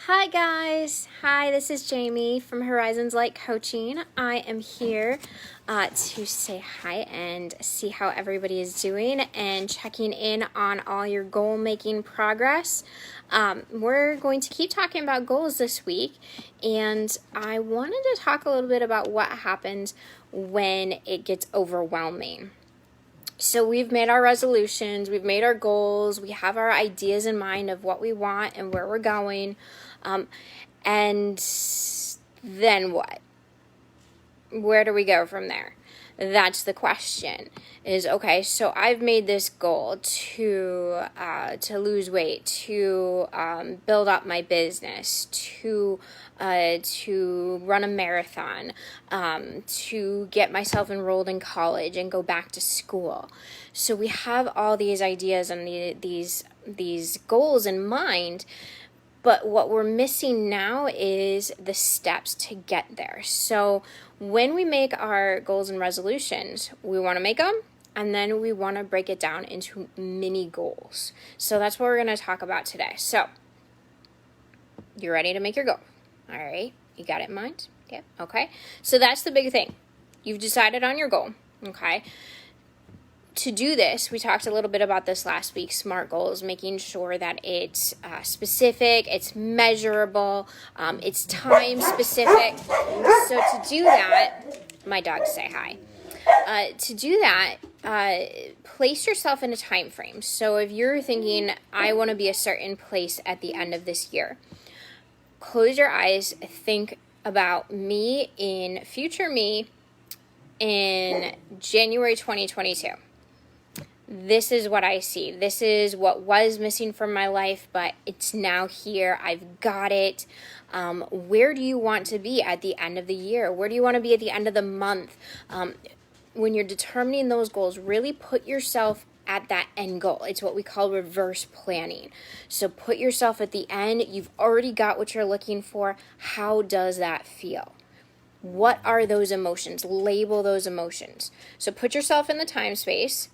Hi guys, hi, this is Jamie from Horizons Light Coaching. I am here to say hi and see how everybody is doing and checking in on all your goal making progress. We're going to keep talking about goals this week, and I wanted to talk a little bit about what happens when it gets overwhelming. So we've made our resolutions, we've made our goals, we have our ideas in mind of what we want and where we're going. And then what? Where do we go from there? That's the question. Is okay. So I've made this goal to lose weight, to build up my business, to run a marathon, to get myself enrolled in college and go back to school. So we have all these ideas and these goals in mind. But what we're missing now is the steps to get there. So when we make our goals and resolutions, we want to make them, and then we want to break it down into mini goals. So that's what we're going to talk about today. So you're ready to make your goal. All right. You got it in mind? Yeah. Okay. So that's the big thing. You've decided on your goal. Okay. To do this, we talked a little bit about this last week, SMART goals, making sure that it's specific, it's measurable, it's time specific. So to do that, my dogs say hi. To do that, place yourself in a time frame. So if you're thinking, I want to be a certain place at the end of this year, close your eyes, think about me in future me in January 2022. This is what I see. This is what was missing from my life, but it's now here. I've got it. Where do you want to be at the end of the year? Where do you want to be at the end of the month? When you're determining those goals, really put yourself at that end goal. It's what we call reverse planning. So put yourself at the end. You've already got what you're looking for. How does that feel? What are those emotions? Label those emotions. So put yourself in the time space.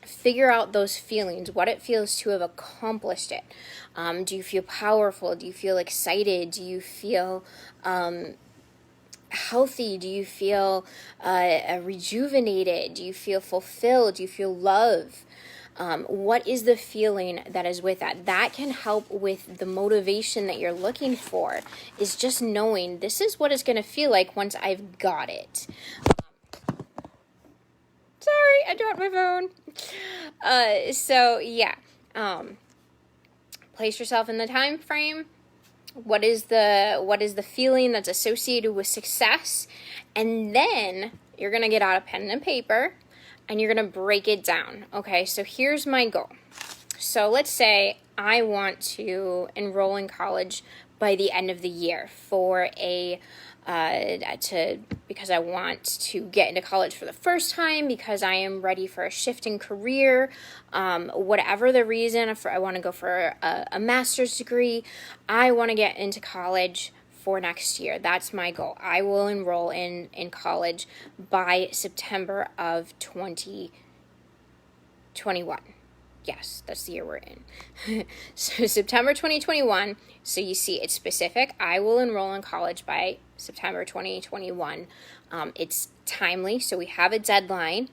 Figure out those feelings, what it feels to have accomplished it. Do you feel powerful? Do you feel excited? Do you feel healthy? Do you feel rejuvenated? Do you feel fulfilled? Do you feel love? What is the feeling that is with that? That can help with the motivation that you're looking for, is just knowing this is what it's going to feel like once I've got it. Sorry, I dropped my phone. Place yourself in the time frame. What is the feeling that's associated with success? And then you're going to get out a pen and paper and you're going to break it down. Okay, so here's my goal. So let's say I want to enroll in college by the end of the year for because I want to get into college for the first time, because I am ready for a shift in career, whatever the reason. If I want to go for a master's degree, I want to get into college for next year. That's my goal. I will enroll in college by September of 2021. Yes, that's the year we're in. So September 2021. So you see, it's specific. I will enroll in college by September 2021. It's timely, so we have a deadline.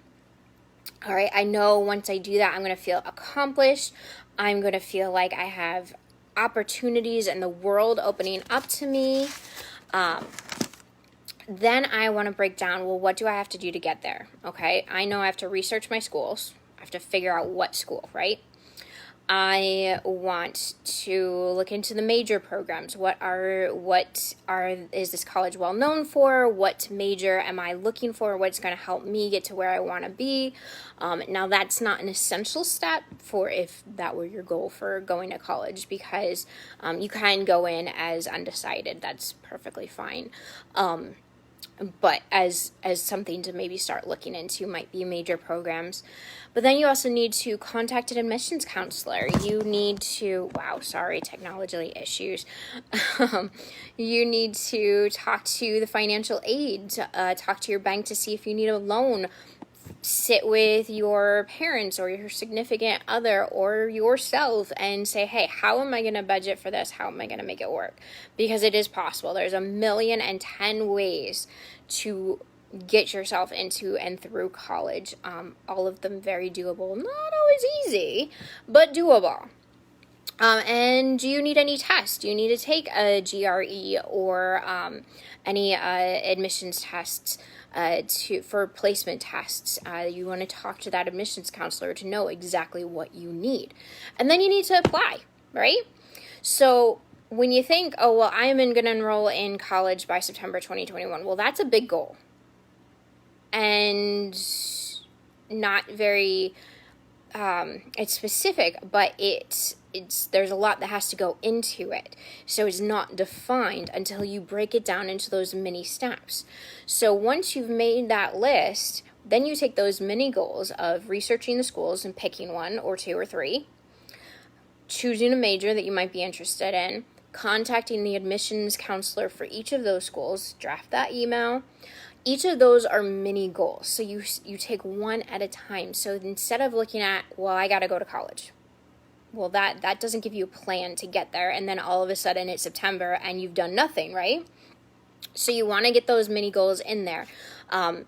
All right, I know once I do that, I'm going to feel accomplished. I'm going to feel like I have opportunities in the world opening up to me. Then I want to break down, well, what do I have to do to get there? Okay, I know I have to research my schools. I have to figure out what school, right? I want to look into the major programs. What is this college well known for? What major am I looking for? What's going to help me get to where I want to be? Now that's not an essential step for if that were your goal for going to college, because you can go in as undecided. That's perfectly fine. But as something to maybe start looking into might be major programs. But then you also need to contact an admissions counselor. You need to, technology issues. You need to talk to the financial aid, talk to your bank to see if you need a loan sit with your parents or your significant other or yourself and say, hey, how am I going to budget for this? How am I going to make it work? Because it is possible. There's 1,000,010 ways to get yourself into and through college. All of them very doable. Not always easy, but doable. And do you need any tests? Do you need to take a GRE or any admissions tests for placement tests? You want to talk to that admissions counselor to know exactly what you need. And then you need to apply, right? So when you think, oh, well, I am going to enroll in college by September 2021, well, that's a big goal. And not very, it's specific, but it's there's a lot that has to go into it. So it's not defined until you break it down into those mini steps. So once you've made that list, then you take those mini goals of researching the schools and picking one or two or three, choosing a major that you might be interested in, contacting the admissions counselor for each of those schools, draft that email. Each of those are mini goals. So you take one at a time. So instead of looking at, well, I got to go to college. Well, that doesn't give you a plan to get there. And then all of a sudden it's September and you've done nothing, right? So you want to get those mini goals in there. And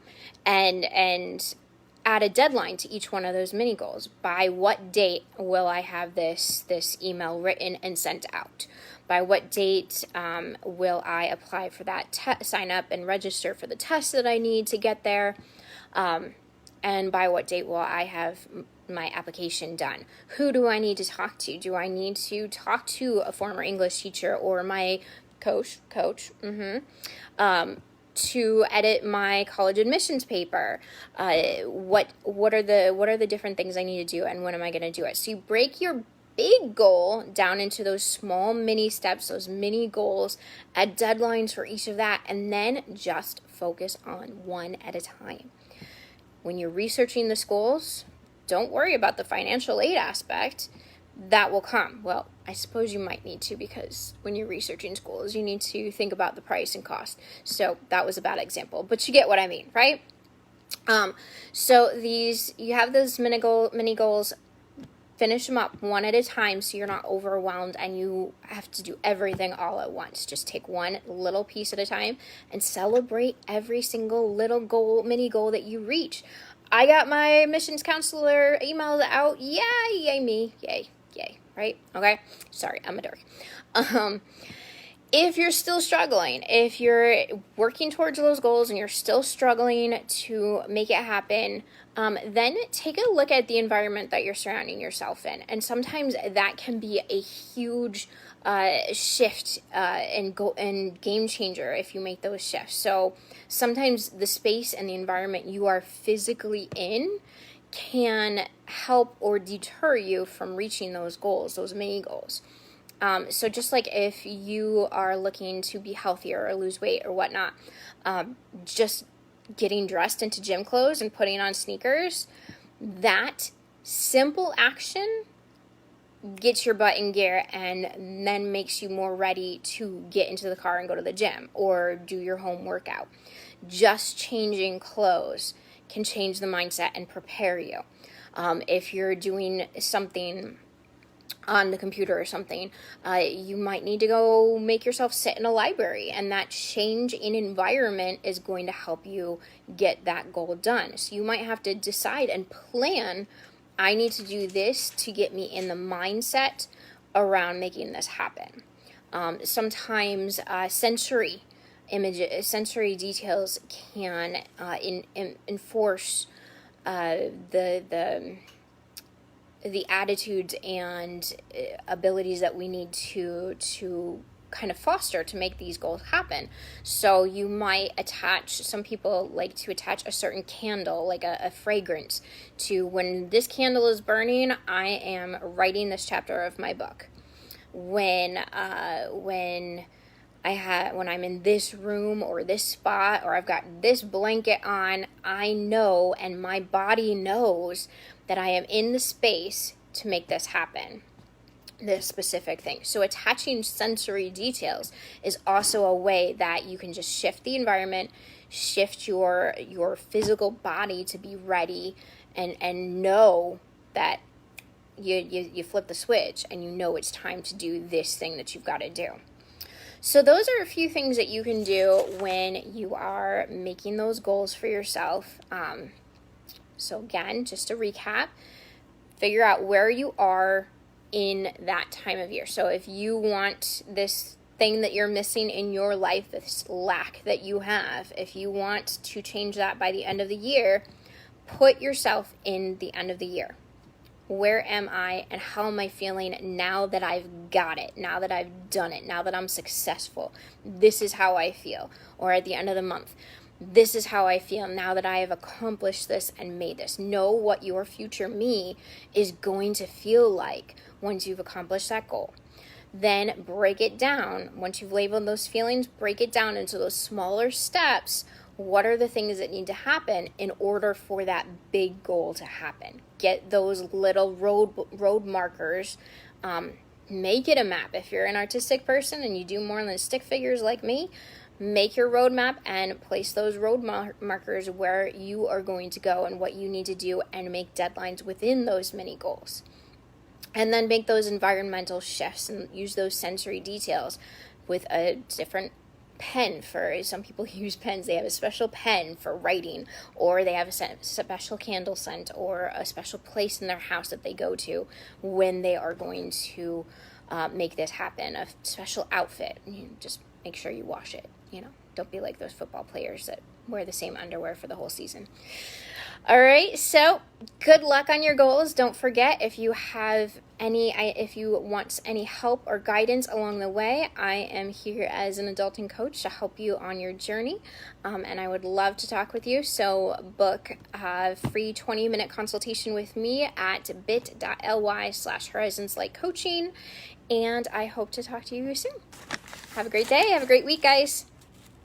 add a deadline to each one of those mini goals. By what date will I have this email written and sent out? By what date will I apply for that sign up and register for the test that I need to get there? And by what date will I have my application done? Who do I need to talk to? Do I need to talk to a former English teacher or my coach, to edit my college admissions paper? What are the different things I need to do, and when am I going to do it? So you break your big goal down into those small mini steps, those mini goals, add deadlines for each of that, and then just focus on one at a time. When you're researching the schools, don't worry about the financial aid aspect. That will come. Well, I suppose you might need to, because when you're researching schools, you need to think about the price and cost. So that was a bad example, but you get what I mean, right? So you have those mini goals, finish them up one at a time so you're not overwhelmed and you have to do everything all at once. Just take one little piece at a time and celebrate every single little mini goal that you reach. I got my admissions counselor emails out. Yay me. Yay, right? Okay. Sorry, I'm a dork. If you're still struggling, if you're working towards those goals and you're still struggling to make it happen, then take a look at the environment that you're surrounding yourself in. And sometimes that can be a huge shift and game changer if you make those shifts. So sometimes the space and the environment you are physically in can help or deter you from reaching those goals, those mini goals. So just like if you are looking to be healthier or lose weight or whatnot, just getting dressed into gym clothes and putting on sneakers, that simple action gets your butt in gear and then makes you more ready to get into the car and go to the gym or do your home workout. Just changing clothes can change the mindset and prepare you. If you're doing something on the computer or something, you might need to go make yourself sit in a library, and that change in environment is going to help you get that goal done. So you might have to decide and plan, I need to do this to get me in the mindset around making this happen. Sometimes sensory details can enforce the attitudes and abilities that we need to kind of foster to make these goals happen. So you might some people like to attach a certain candle, like a fragrance, to when this candle is burning, I am writing this chapter of my book. When I'm in this room or this spot or I've got this blanket on, I know, and my body knows that I am in the space to make this happen, this specific thing. So attaching sensory details is also a way that you can just shift the environment, shift your physical body to be ready and know that you flip the switch and you know it's time to do this thing that you've got to do. So those are a few things that you can do when you are making those goals for yourself. So again, just to recap, figure out where you are in that time of year. So if you want this thing that you're missing in your life, this lack that you have, if you want to change that by the end of the year, put yourself in the end of the year. Where am I and how am I feeling now that I've got it, now that I've done it, now that I'm successful? This is how I feel. Or at the end of the month, this is how I feel now that I have accomplished this and made this. Know what your future me is going to feel like once you've accomplished that goal. Then break it down. Once you've labeled those feelings, break it down into those smaller steps. What are the things that need to happen in order for that big goal to happen? Get those little road markers. Make it a map. If you're an artistic person and you do more than stick figures like me, make your roadmap and place those road markers where you are going to go and what you need to do, and make deadlines within those mini goals. And then make those environmental shifts and use those sensory details with a different pen. For some people use pens. They have a special pen for writing, or they have a special candle scent, or a special place in their house that they go to when they are going to make this happen. A special outfit. Just make sure you wash it. Don't be like those football players that wear the same underwear for the whole season. All right, so good luck on your goals. Don't forget, if you want any help or guidance along the way, I am here as an adulting coach to help you on your journey, and I would love to talk with you. So book a free 20-minute consultation with me at bit.ly/horizonslightcoaching, and I hope to talk to you soon. Have a great day. Have a great week, guys.